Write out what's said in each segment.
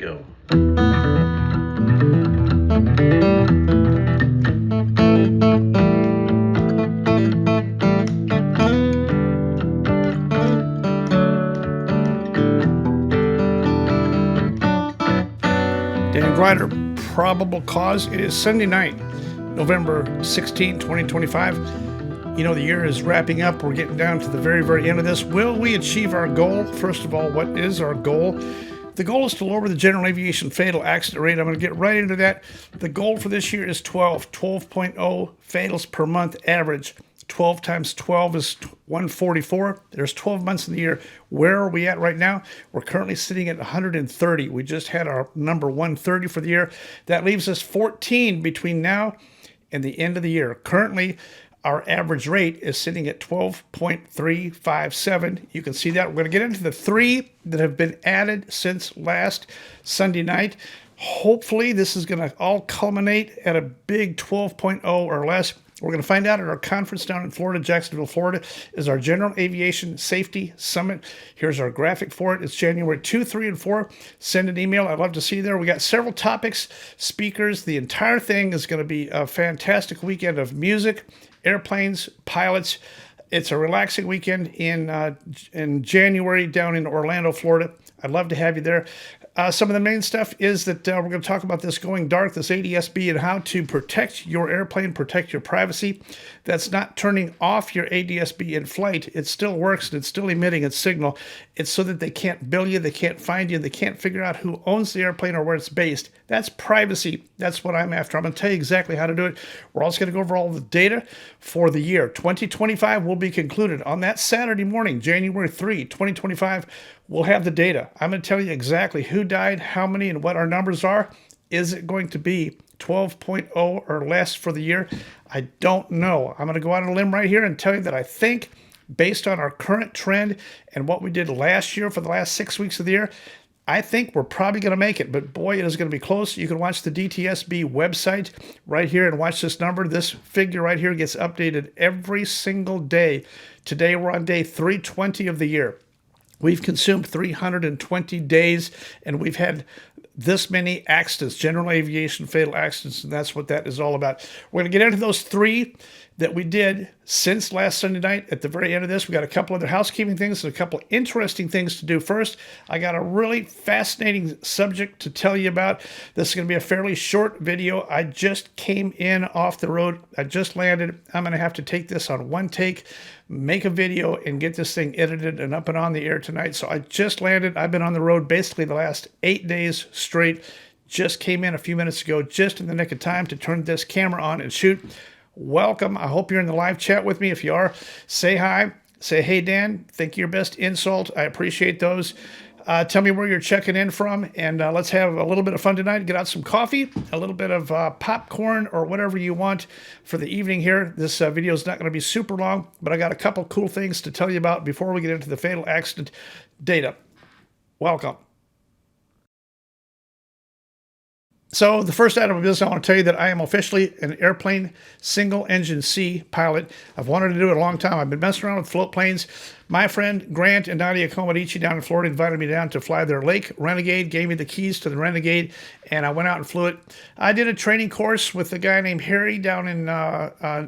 go. DanGryder, probable cause. It is Sunday night, November 16, 2025. You know, the year is wrapping up. We're getting down to the very, very end of this. Will we achieve our goal? First of all, what is our goal? The goal is to lower the general aviation fatal accident rate. I'm going to get right into that. The goal for this year is 12.0 fatals per month average. 12 times 12 is 144. There's 12 months in the year. Where are we at right now? We're currently sitting at 130. We just had our number 130 for the year. That leaves us 14 between now and the end of the year. Currently, our average rate is sitting at 12.357. You can see that. We're going to get into the three that have been added since last Sunday night. Hopefully, this is going to all culminate at a big 12.0 or less. We're going to find out at our conference down in Florida, Jacksonville, Florida, is our General Aviation Safety Summit. Here's our graphic for it. It's January 2, 3, and 4. Send an email. I'd love to see you there. We got several topics, speakers. The entire thing is going to be a fantastic weekend of music, airplanes, pilots. It's a relaxing weekend in January down in Orlando, Florida. I'd love to have you there. Some of the main stuff is that we're going to talk about this going dark, this ADSB, and how to protect your airplane, protect your privacy. That's not turning off your ADSB in flight. It still works, and it's still emitting its signal. It's so that they can't bill you, they can't find you, they can't figure out who owns the airplane or where it's based. That's privacy. That's what I'm after. I'm going to tell you exactly how to do it. We're also going to go over all the data for the year. 2025 will be concluded on that Saturday morning, January 3, 2025. We'll have the data. I'm going to tell you exactly who died, how many, and what our numbers are. Is it going to be 12.0 or less for the year? I don't know. I'm going to go out on a limb right here and tell you that I think, based on our current trend and what we did last year for the last 6 weeks of the year, I think we're probably going to make it. But boy, it is going to be close. You can watch the DTSB website right here and watch this number. This figure right here gets updated every single day. Today we're on day 320 of the year. We've consumed 320 days, and we've had this many accidents, general aviation fatal accidents, and that's what that is all about. We're going to get into those three that we did since last Sunday night. At the very end of this, we got a couple other housekeeping things and a couple interesting things to do. First, I got a really fascinating subject to tell you about. This is going to be a fairly short video. I just came in off the road. I just landed. I'm going to have to take this on one take, make a video, and get this thing edited and up and on the air tonight. So I just landed. I've been on the road basically the last 8 days straight. Just came in a few minutes ago, just in the nick of time to turn this camera on and shoot. Welcome. I hope you're in the live chat with me. If you are, say hi. Say, hey, Dan, think your best insult. I appreciate those. Tell me where you're checking in from, and let's have a little bit of fun tonight. Get out some coffee, a little bit of popcorn, or whatever you want for the evening here. This video is not going to be super long, but I got a couple cool things to tell you about before we get into the fatal accident data. Welcome. So the first item of business, I want to tell you that I am officially an airplane single-engine C pilot. I've wanted to do it a long time. I've been messing around with float planes. My friend Grant and Nadia Comodici down in Florida invited me down to fly their Lake Renegade, gave me the keys to the Renegade, and I went out and flew it. I did a training course with a guy named Harry down in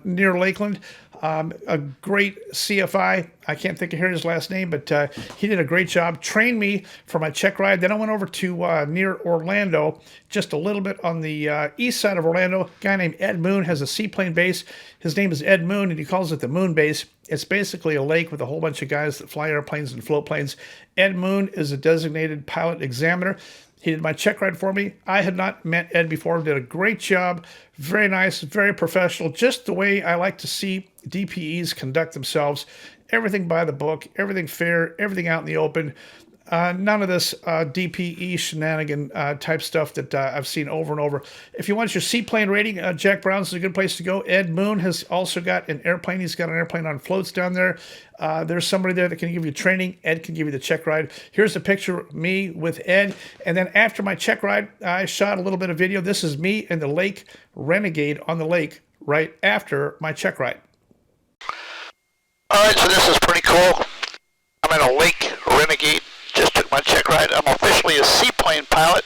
near Lakeland. A great CFI. I can't think of Harry's last name, but he did a great job. Trained me for my check ride. Then I went over to near Orlando, just a little bit on the east side of Orlando. A guy named Ed Moon has a seaplane base. His name is Ed Moon, and he calls it the Moon Base. It's basically a lake with a whole bunch of guys that fly airplanes and float planes. Ed Moon is a designated pilot examiner. He did my check ride for me. I had not met Ed before. Did a great job. Very nice, very professional. Just the way I like to see DPEs conduct themselves. Everything by the book, everything fair, everything out in the open. None of this DPE shenanigan type stuff that I've seen over and over. If you want your seaplane rating, Jack Brown's is a good place to go. Ed Moon has also got an airplane. He's got an airplane on floats down there. There's somebody there that can give you training. Ed can give you the check ride. Here's a picture of me with Ed. And then after my check ride, I shot a little bit of video. This is me in the Lake Renegade on the lake right after my check ride. All right, so this is pretty cool. I'm in a Lake Renegade. Just took want to check right. I'm officially a seaplane pilot.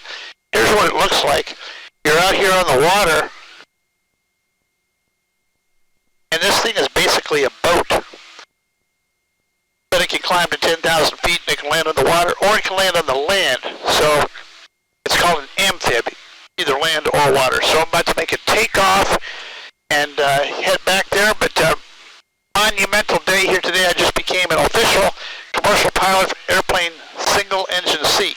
Here's what it looks like. You're out here on the water, and this thing is basically a boat. But it can climb to 10,000 feet, and it can land on the water, or it can land on the land. So it's called an amphib, either land or water. So I'm about to make a takeoff and head back there, but monumental day here today. I just became an official commercial pilot for airplane single engine C.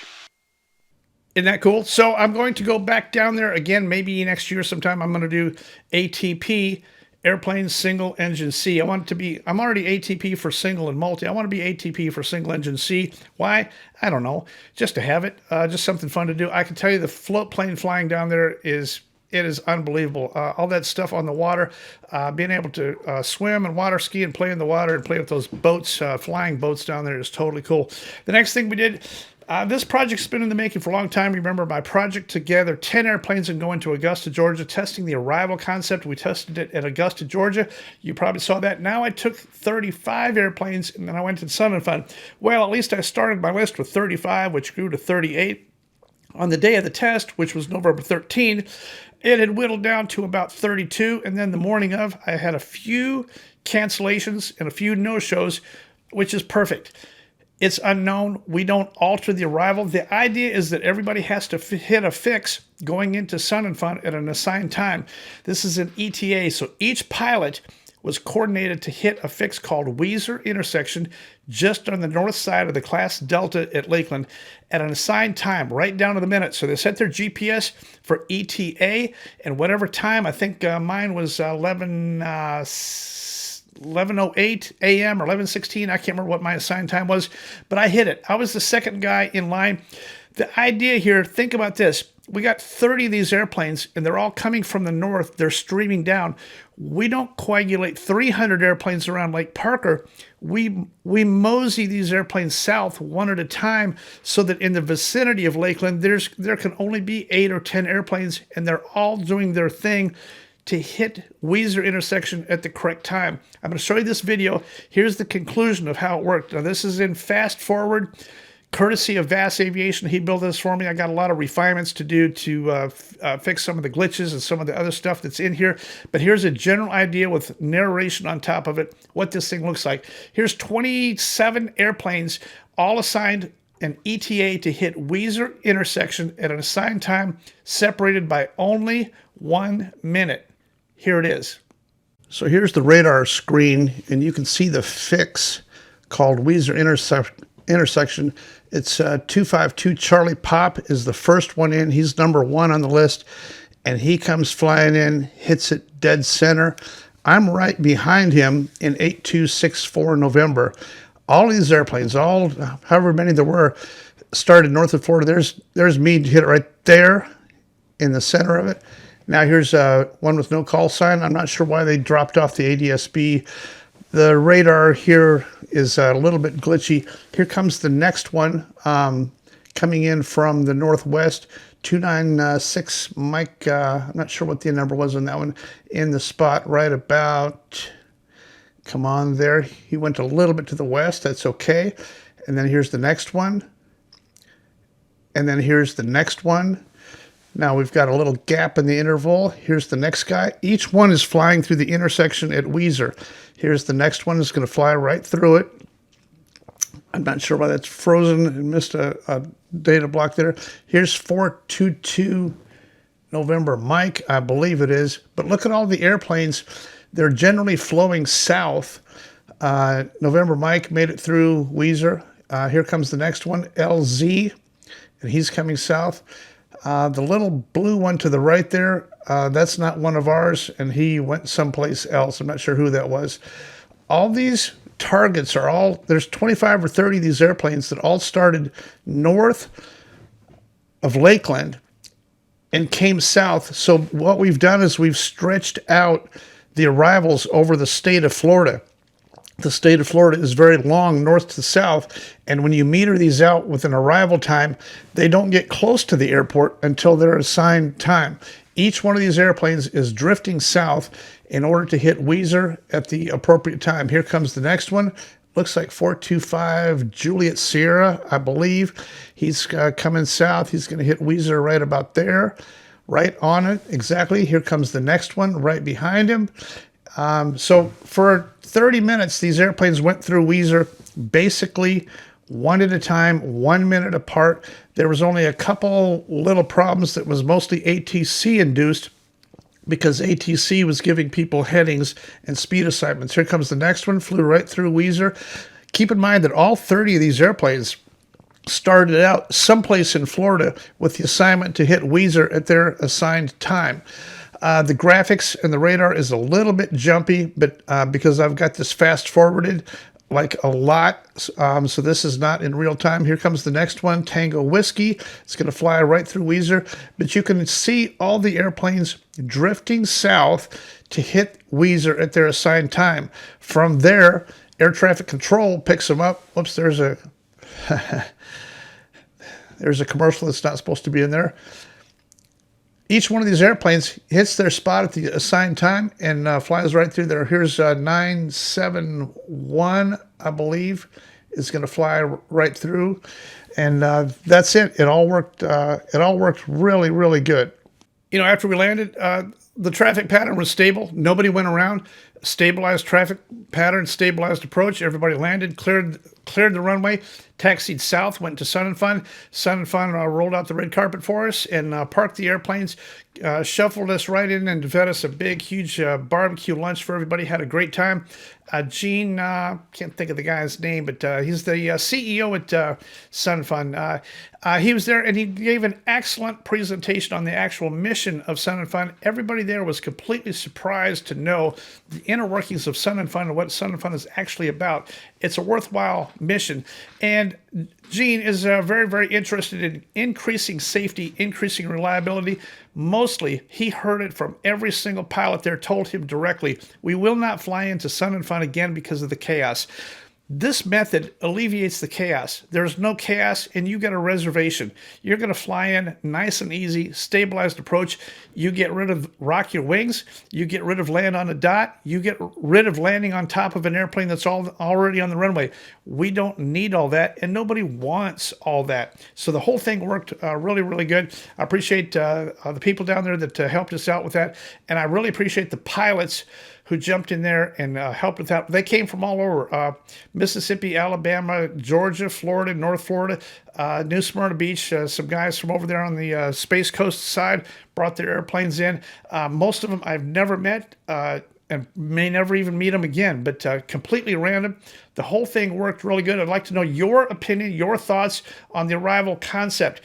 Isn't that cool? So I'm going to go back down there again, maybe next year sometime. I'm going to do ATP, airplane single engine C. I'm already ATP for single and multi. I want to be ATP for single engine C. Why? I don't know. Just to have it. Just something fun to do. I can tell you the float plane flying down there is unbelievable. All that stuff on the water, being able to swim and water ski and play in the water and play with those boats, flying boats down there is totally cool. The next thing we did, this project's been in the making for a long time. Remember my project to gather 10 airplanes and go into Augusta, Georgia, testing the arrival concept. We tested it at Augusta, Georgia. You probably saw that. Now I took 35 airplanes and then I went to Sun and Fun. Well, at least I started my list with 35, which grew to 38. On the day of the test, which was November 13, it had whittled down to about 32, and then the morning of, I had a few cancellations and a few no-shows, which is perfect. It's unknown. We don't alter the arrival. The idea is that everybody has to hit a fix going into Sun and Fun at an assigned time. This is an ETA, so each pilot was coordinated to hit a fix called Weiser intersection just on the north side of the Class Delta at Lakeland at an assigned time, right down to the minute. So they set their GPS for ETA, and whatever time, I think mine was 11:08 a.m. or 11:16. I can't remember what my assigned time was, but I hit it. I was the second guy in line. The idea here, think about this. We got 30 of these airplanes, and they're all coming from the north. They're streaming down. We don't coagulate 300 airplanes around Lake Parker. We mosey these airplanes south one at a time so that in the vicinity of Lakeland, there can only be 8 or 10 airplanes, and they're all doing their thing to hit Weiser intersection at the correct time. I'm going to show you this video. Here's the conclusion of how it worked. Now, this is in fast forward, courtesy of VAS Aviation. He built this for me. I got a lot of refinements to do to fix some of the glitches and some of the other stuff that's in here. But here's a general idea with narration on top of it, what this thing looks like. Here's 27 airplanes, all assigned an ETA to hit Weiser intersection at an assigned time, separated by only 1 minute. Here it is. So here's the radar screen, and you can see the fix called Weiser intersection. It's 252 Charlie Pop is the first one in. He's number 1 on the list, and he comes flying in, hits it dead center. I'm right behind him in 8264 November. All these airplanes, however many there were, started north of Florida. There's me to hit it right there in the center of it. Now here's one with no call sign. I'm not sure why they dropped off the ADSB. The radar here is a little bit glitchy. Here comes the next one coming in from the northwest. 296 Mike, I'm not sure what the number was on that one, in the spot right about, come on there. He went a little bit to the west. That's okay. And then here's the next one. And then here's the next one. Now we've got a little gap in the interval. Here's the next guy. Each one is flying through the intersection at Weiser. Here's the next one. It's going to fly right through it. I'm not sure why that's frozen and missed a data block there. Here's 422 November Mike, I believe it is. But look at all the airplanes. They're generally flowing south. November Mike made it through Weiser. Here comes the next one, LZ, and he's coming south. The little blue one to the right there, that's not one of ours, and he went someplace else. I'm not sure who that was. All these targets are there's 25 or 30 of these airplanes that all started north of Lakeland and came south. So what we've done is we've stretched out the arrivals over the state of Florida. The state of Florida is very long, north to south, and when you meter these out with an arrival time, they don't get close to the airport until their assigned time. Each one of these airplanes is drifting south in order to hit Weiser at the appropriate time. Here comes the next one. looks like 425 Juliet Sierra, I believe. He's coming south. He's going to hit Weezer right about there, right on it. Exactly. Here comes the next one right behind him. So for 30 minutes, these airplanes went through Weezer basically one at a time, 1 minute apart. There was only a couple little problems that was mostly ATC induced, because ATC was giving people headings and speed assignments. Here comes the next one, flew right through Weezer. Keep in mind that all 30 of these airplanes started out someplace in Florida with the assignment to hit Weezer at their assigned time. The graphics and the radar is a little bit jumpy, but because I've got this fast forwarded like a lot, so this is not in real time. Here comes the next one, Tango Whiskey. It's going to fly right through Weezer, but you can see all the airplanes drifting south to hit Weezer at their assigned time. From there, air traffic control picks them up. Whoops, there's a there's a commercial that's not supposed to be in there. Each one of these airplanes hits their spot at the assigned time and flies right through there. Here's 971, I believe, is going to fly right through, and that's it. It all worked. It all worked really, really good. You know, after we landed, the traffic pattern was stable. Nobody went around. Stabilized traffic pattern, stabilized approach. Everybody landed, cleared the runway, taxied south, went to Sun and Fun. Sun and Fun rolled out the red carpet for us and parked the airplanes, shuffled us right in and fed us a big, huge barbecue lunch for everybody. Had a great time. Gene, can't think of the guy's name, but he's the CEO at Sun and Fun. He was there and he gave an excellent presentation on the actual mission of Sun and Fun. Everybody there was completely surprised to know the inner workings of Sun and Fun and what Sun and Fun is actually about. It's a worthwhile mission. And Gene is very, very interested in increasing safety, increasing reliability. Mostly, he heard it from every single pilot there, told him directly, we will not fly into Sun and Fun again because of the chaos. This method alleviates the chaos. There's no chaos and you get a reservation. You're going to fly in nice and easy, stabilized approach. You get rid of rock your wings. You get rid of land on a dot. You get rid of landing on top of an airplane that's already on the runway. We don't need all that and nobody wants all that. So the whole thing worked really, really good. I appreciate the people down there that helped us out with that. And I really appreciate the pilots who jumped in there and helped with that. They came from all over, Mississippi, Alabama, Georgia, Florida, North Florida, New Smyrna Beach. Some guys from over there on the Space Coast side brought their airplanes in. Most of them I've never met and may never even meet them again, but completely random. The whole thing worked really good. I'd like to know your opinion, your thoughts on the arrival concept.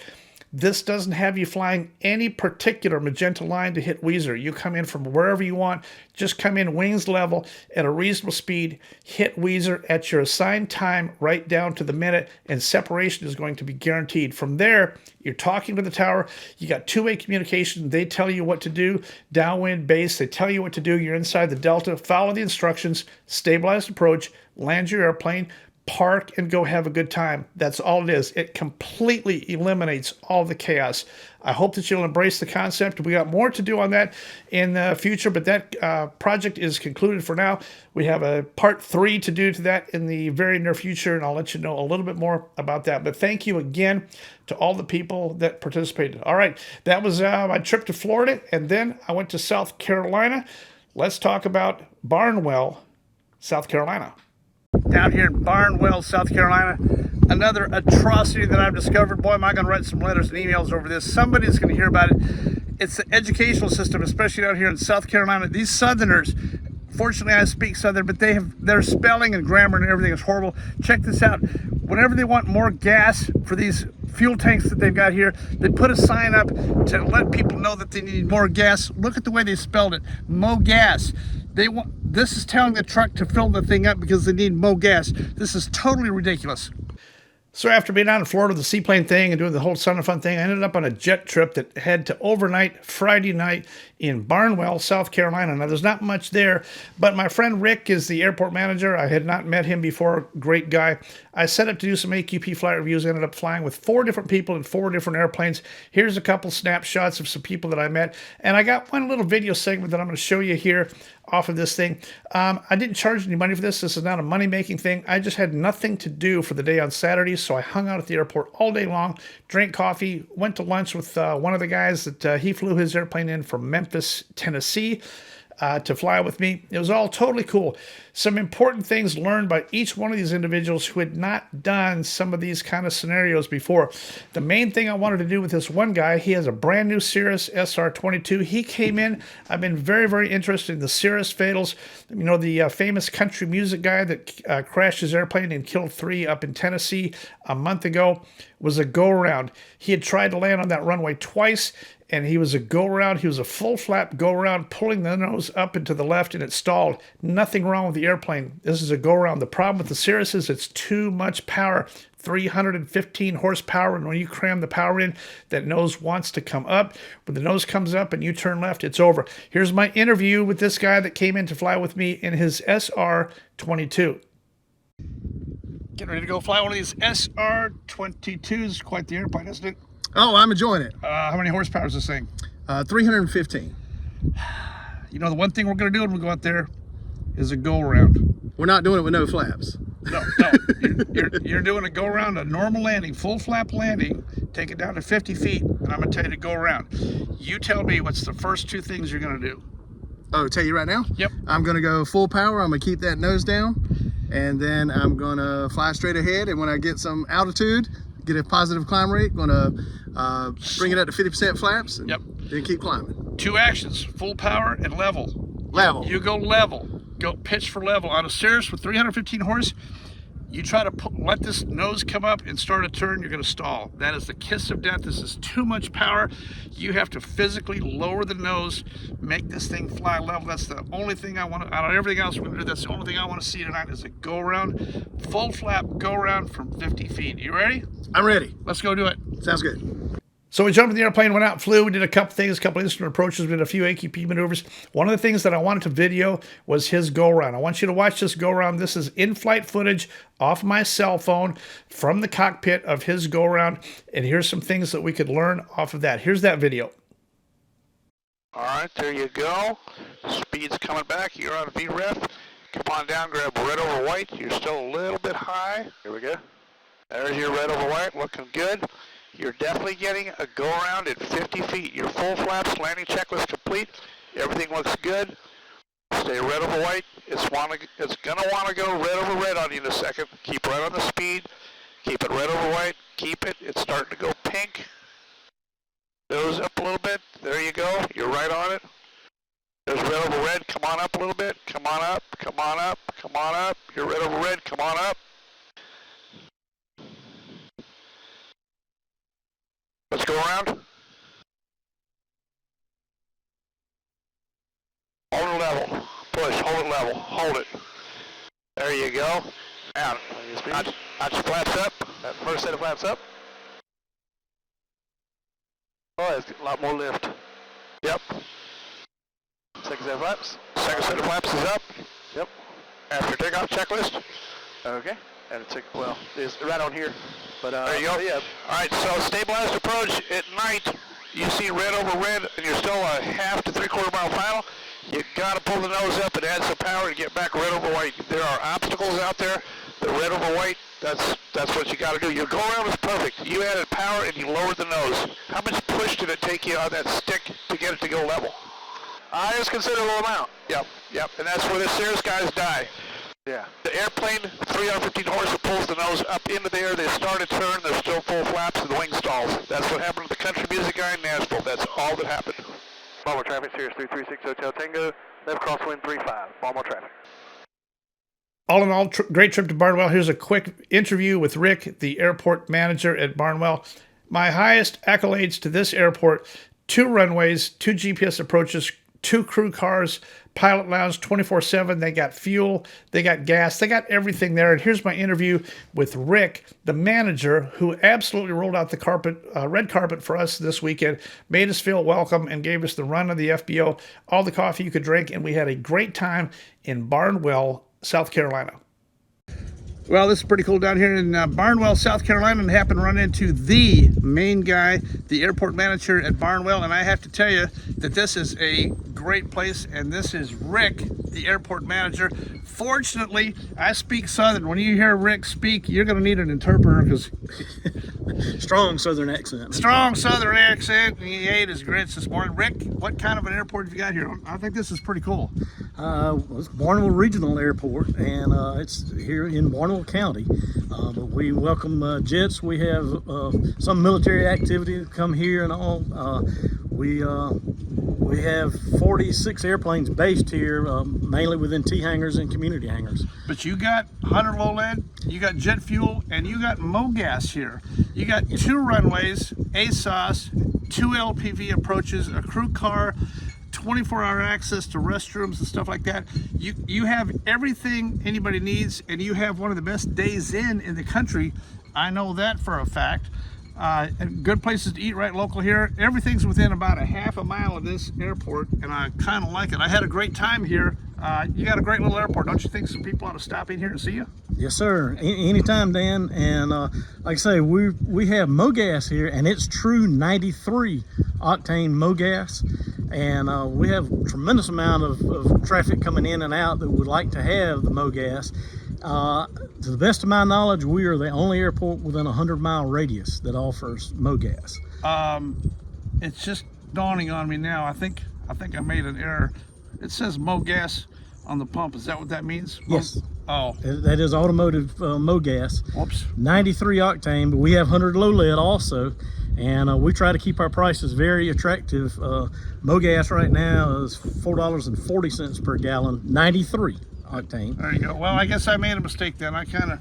This doesn't have you flying any particular magenta line to hit Weezer. You come in from wherever you want. Just come in wings level at a reasonable speed, hit Weezer at your assigned time right down to the minute, and separation is going to be guaranteed. From there, you're talking to the tower. You got two-way communication. They tell you what to do. Downwind, base, they tell you what to do. You're inside the delta. Follow the instructions, stabilized approach, land your airplane, park and go have a good time. That's all it is. It completely eliminates all the chaos. I hope that you'll embrace the concept. We got more to do on that in the future, but that project is concluded for now. We have a part 3 to do to that in the very near future, and I'll let you know a little bit more about that. But thank you again to all the people that participated. All right, that was my trip to Florida, and then I went to South Carolina. Let's talk about Barnwell, South Carolina. Down here in Barnwell, South Carolina, another atrocity that I've discovered. Boy, am I going to write some letters and emails over this. Somebody's going to hear about it. It's the educational system, especially out here in South Carolina. These Southerners, fortunately I speak Southern, but their spelling and grammar and everything is horrible. Check this out. Whenever they want more gas for these fuel tanks that they've got here, they put a sign up to let people know that they need more gas. Look at the way they spelled it. Mo gas. This is telling the truck to fill the thing up because they need more gas. This is totally ridiculous. So after being out in Florida with the seaplane thing and doing the whole Sun and Fun thing, I ended up on a jet trip that had to overnight Friday night in Barnwell, South Carolina. Now, there's not much there, but my friend Rick is the airport manager. I had not met him before. Great guy. I set up to do some AQP flight reviews. I ended up flying with 4 different people in 4 different airplanes. Here's a couple snapshots of some people that I met. And I got one little video segment that I'm going to show you here off of this thing. I didn't charge any money for this. This is not a money-making thing. I just had nothing to do for the day on Saturday, so I hung out at the airport all day long, drank coffee, went to lunch with one of the guys that he flew his airplane in from Memphis, Tennessee, to fly with me. It was all totally cool. Some important things learned by each one of these individuals who had not done some of these kind of scenarios before. The main thing I wanted to do with this one guy, he has a brand new Cirrus SR-22. He came in. I've been very, very interested in the Cirrus fatals. You know, the famous country music guy that crashed his airplane and killed 3 up in Tennessee a month ago was a go-around. He had tried to land on that runway twice, and he was a go-around. He was a full flap go-around, pulling the nose up and to the left, and it stalled. Nothing wrong with the airplane. This is a go-around. The problem with the Cirrus is it's too much power. 315 horsepower, and when you cram the power in, that nose wants to come up. When the nose comes up and you turn left, it's over. Here's my interview with this guy that came in to fly with me in his SR-22. Getting ready to go fly one of these SR-22s. Quite the airplane, isn't it? Oh, I'm enjoying it. How many horsepower is this thing? 315. You know, the one thing we're going to do when we go out there is a go-around. We're not doing it with no flaps. No. You're doing a go-around, a normal landing, full flap landing, take it down to 50 feet, and I'm going to tell you to go around. You tell me what's the first 2 things you're going to do. Oh, tell you right now? Yep. I'm going to go full power. I'm going to keep that nose down, and then I'm going to fly straight ahead, and when I get some altitude, get a positive climb rate, going to bring it up to 50% flaps, and then keep climbing. 2 actions, full power and level. Level. You go level. Go pitch for level. On a Cirrus with 315 horse, you try to let this nose come up and start a turn, you're going to stall. That is the kiss of death. This is too much power. You have to physically lower the nose, make this thing fly level. That's the only thing I want to, out of everything else we're going to do, that's the only thing I want to see tonight is a go around, full flap go around from 50 feet. You ready? I'm ready. Let's go do it. Sounds good. So we jumped in the airplane, went out, flew. We did a couple things, a couple instrument approaches. We did a few AQP maneuvers. One of the things that I wanted to video was his go-around. I want you to watch this go-around. This is in-flight footage off my cell phone from the cockpit of his go-around. And here's some things that we could learn off of that. Here's that video. All right, there you go. Speed's coming back. You're on VREF. Come on down, grab red over white. You're still a little bit high. Here we go. There's your red over white, looking good. You're definitely getting a go-around at 50 feet. Your full flaps, landing checklist complete. Everything looks good. Stay red over white. It's gonna want to go red over red on you in a second. Keep right on the speed. Keep it red over white. Keep it. It's starting to go pink. Nose up a little bit. There you go. You're right on it. There's red over red. Come on up a little bit. Come on up. Come on up. Come on up. You're red over red. Come on up. Let's go around. Hold it level. Push. Hold it level. Hold it. There you go. Out. Notch your flaps up. That first set of flaps up. Oh, it's a lot more lift. Yep. Second set of flaps. Second set of flaps is up. Yep. After takeoff checklist. Okay. And it took, well, it's right on here. But there you go. Yeah. All right, so stabilized approach at night. You see red over red, and you're still a half to 3/4 mile final. You got to pull the nose up and add some power to get back red over white. There are obstacles out there. The red over white, that's what you got to do. Your go around is perfect. You added power and you lowered the nose. How much push did it take you on that stick to get it to go level? It was a considerable amount. Yep. And that's where the Cirrus guys die. Yeah. The airplane, 315 horse, it pulls the nose up into the air. They start a turn. There's still full flaps and the wing stalls. That's what happened to the country music guy in Nashville. That's all that happened. Baltimore traffic, Cirrus 336 Hotel Tango, left crosswind 35. Baltimore traffic. All in all, great trip to Barnwell. Here's a quick interview with Rick, the airport manager at Barnwell. My highest accolades to this airport: 2 runways, 2 GPS approaches, 2 crew cars, pilot lounge 24/7. They got fuel, they got gas, they got everything there. And here's my interview with Rick, the manager, who absolutely rolled out the red carpet for us this weekend, made us feel welcome, and gave us the run of the FBO, all the coffee you could drink, and we had a great time in Barnwell, South Carolina. Well, this is pretty cool down here in Barnwell, South Carolina, and happened to run into the main guy, the airport manager at Barnwell. And I have to tell you that this is a great place, and this is Rick, the airport manager. Fortunately, I speak Southern. When you hear Rick speak, you're going to need an interpreter because strong Southern accent. Strong Southern accent. He ate his grits this morning. Rick, what kind of an airport have you got here? I think this is pretty cool. It's Barnwell Regional Airport, and it's here in Barnwell County. But we welcome jets. We have some military activity come here and all. We have 46 airplanes based here, mainly within T hangars and community hangars. But you got 100 low lead, you got jet fuel, and you got MoGas here. You got 2 runways, ASOS, 2 LPV approaches, a crew car, 24-hour access to restrooms and stuff like that. You have everything anybody needs, and you have one of the best days in the country. I know that for a fact. And good places to eat right local here. Everything's within about a half a mile of this airport, and I kind of like it. I had a great time here. You got a great little airport. Don't you think some people ought to stop in here and see you? Yes, sir. Anytime, Dan. And like I say, we have MoGas here, and it's true 93 octane MoGas. And we have a tremendous amount of traffic coming in and out that would like to have the MoGas. To the best of my knowledge, we are the only airport within a 100-mile radius that offers MoGas. It's just dawning on me now. I think I made an error. It says MoGas on the pump. Is that what that means? Yes. Oh. That is automotive MoGas. Whoops. 93 octane, but we have 100 low lead also. And we try to keep our prices very attractive. MoGas right now is $4.40 per gallon, 93 octane. There you go. Well, I guess I made a mistake then. I kind of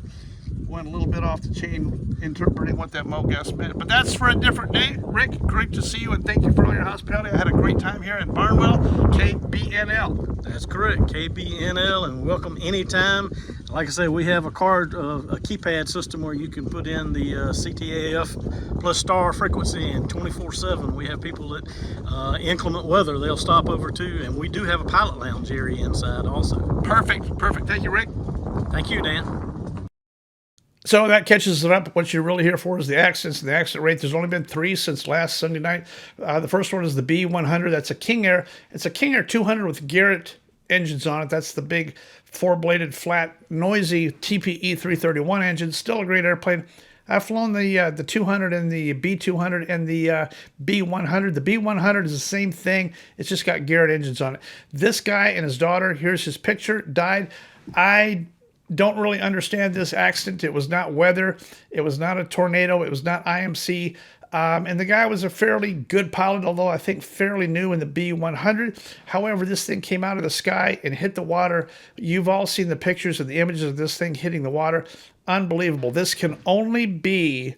went a little bit off the chain interpreting what that MoGas meant. But that's for a different day. Rick, great to see you, and thank you for all your hospitality. I had a great time here in Barnwell, KBNL. That's correct, KBNL, and welcome anytime. Like I say, we have a card, a keypad system where you can put in the CTAF plus star frequency, and 24/7 we have people that inclement weather, they'll stop over too, and we do have a pilot lounge area inside also. Perfect. Thank you, Rick. Thank you, Dan. So that catches it up. What you're really here for is the accidents and the accident rate. There's only been 3 since last Sunday night. The first one is the B100. That's a King Air. It's a King Air 200 with Garrett engines on it. That's the big 4-bladed, flat, noisy TPE 331 engine. Still a great airplane. I've flown the 200 and the B200 and the B100. The B100 is the same thing. It's just got Garrett engines on it. This guy and his daughter, here's his picture, died. I don't really understand this accident. It was not weather. It was not a tornado. It was not IMC. And the guy was a fairly good pilot, although I think fairly new in the B100. However, this thing came out of the sky and hit the water. You've all seen the pictures and the images of this thing hitting the water. Unbelievable. This can only be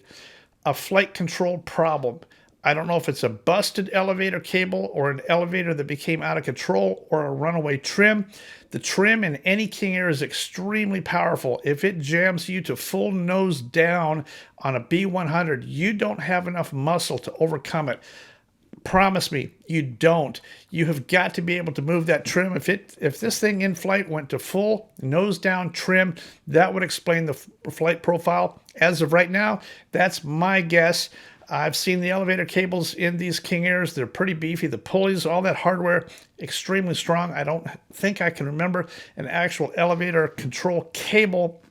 a flight control problem. I don't know if it's a busted elevator cable or an elevator that became out of control or a runaway trim. The trim in any King Air is extremely powerful. If it jams you to full nose down on a B100, you don't have enough muscle to overcome it. Promise me, you don't. You have got to be able to move that trim. If this thing in flight went to full nose down trim, that would explain the flight profile. As of right now, that's my guess. I've seen the elevator cables in these King Airs. They're pretty beefy. The pulleys, all that hardware, extremely strong. I don't think I can remember an actual elevator control cable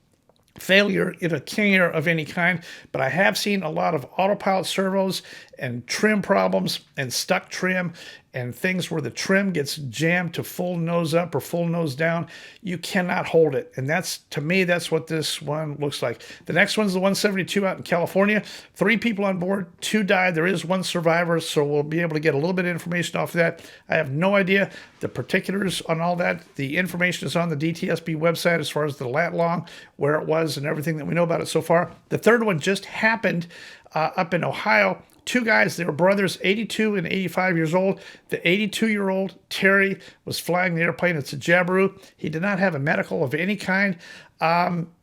failure in a King Air of any kind, but I have seen a lot of autopilot servos and trim problems and stuck trim and things where the trim gets jammed to full nose up or full nose down. You cannot hold it. And that's, to me, that's what this one looks like. The next one's the 172 out in California. 3 people on board, 2 died. There is 1 survivor, so we'll be able to get a little bit of information off of that. I have no idea the particulars on all that. The information is on the DTSB website as far as the lat long, where it was, and everything that we know about it so far. The third one just happened up in Ohio. two guys. They were brothers, 82 and 85 years old. The 82-year-old, Terry, was flying the airplane. It's a Jabiru. He did not have a medical of any kind.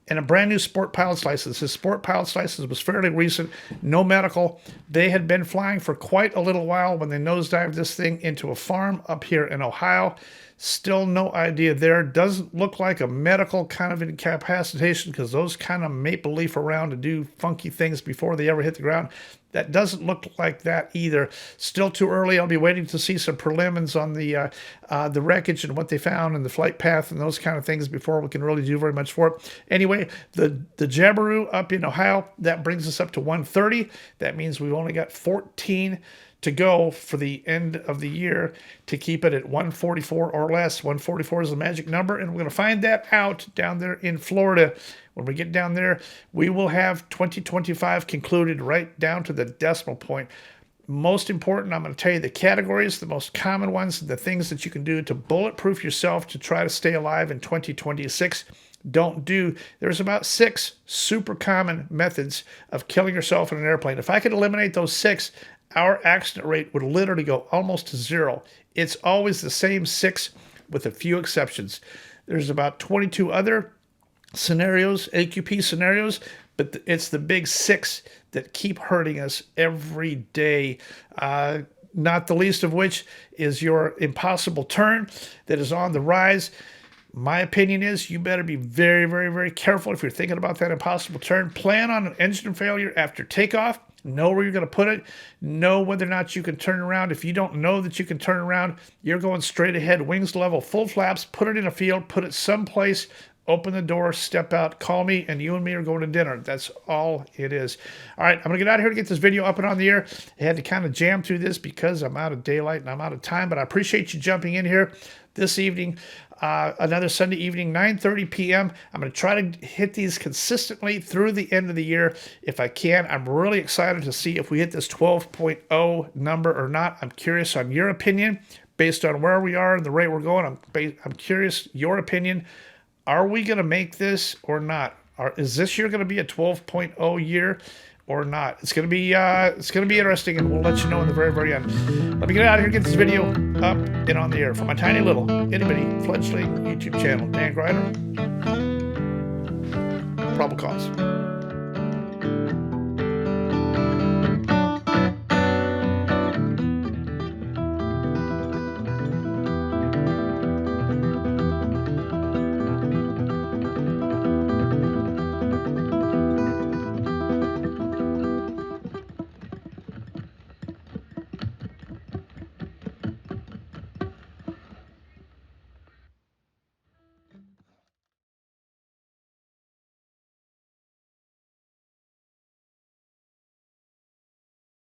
And a brand new sport pilot's license. His sport pilot's license was fairly recent, no medical. They had been flying for quite a little while when they nosedived this thing into a farm up here in Ohio. Still no idea there. Doesn't look like a medical kind of incapacitation because those kind of maple leaf around to do funky things before they ever hit the ground. That doesn't look like that either. Still too early. I'll be waiting to see some prelims on the wreckage and what they found and the flight path and those kind of things before we can really do very much for it. Anyway, the Jabiru up in Ohio, that brings us up to 130. That means we've only got 14 to go for the end of the year to keep it at 144 or less. 144 is the magic number, and we're going to find that out down there in Florida. When we get down there, we will have 2025 concluded right down to the decimal point. Most important, I'm going to tell you the categories, the most common ones, the things that you can do to bulletproof yourself to try to stay alive in 2026. Don't do. There's about 6 super common methods of killing yourself in an airplane. If I could eliminate those 6, our accident rate would literally go almost to 0. It's always the same 6 with a few exceptions. There's about 22 other scenarios, AQP scenarios, but it's the big 6 that keep hurting us every day. Not the least of which is your impossible turn that is on the rise. My opinion is you better be very, very, very careful if you're thinking about that impossible turn. Plan on an engine failure after takeoff. Know where you're going to put it. Know whether or not you can turn around. If you don't know that you can turn around, you're going straight ahead, wings level, full flaps, put it in a field, put it someplace, open the door, step out, call me, and you and me are going to dinner. That's all it is. All right, I'm going to get out of here to get this video up and on the air. I had to kind of jam through this because I'm out of daylight and I'm out of time, but I appreciate you jumping in here this evening. Another Sunday evening, 9:30 p.m. I'm going to try to hit these consistently through the end of the year if I can. I'm really excited to see if we hit this 12.0 number or not. I'm curious on your opinion based on where we are and the rate we're going. I'm curious your opinion. Are we going to make this or not? Is this year going to be a 12.0 year or not? It's going to be interesting, and we'll let you know in the very, very end. Let me get out of here, get this video up and on the air for my tiny little itty-bitty fledgling YouTube channel, Dan Gryder. Probable cause.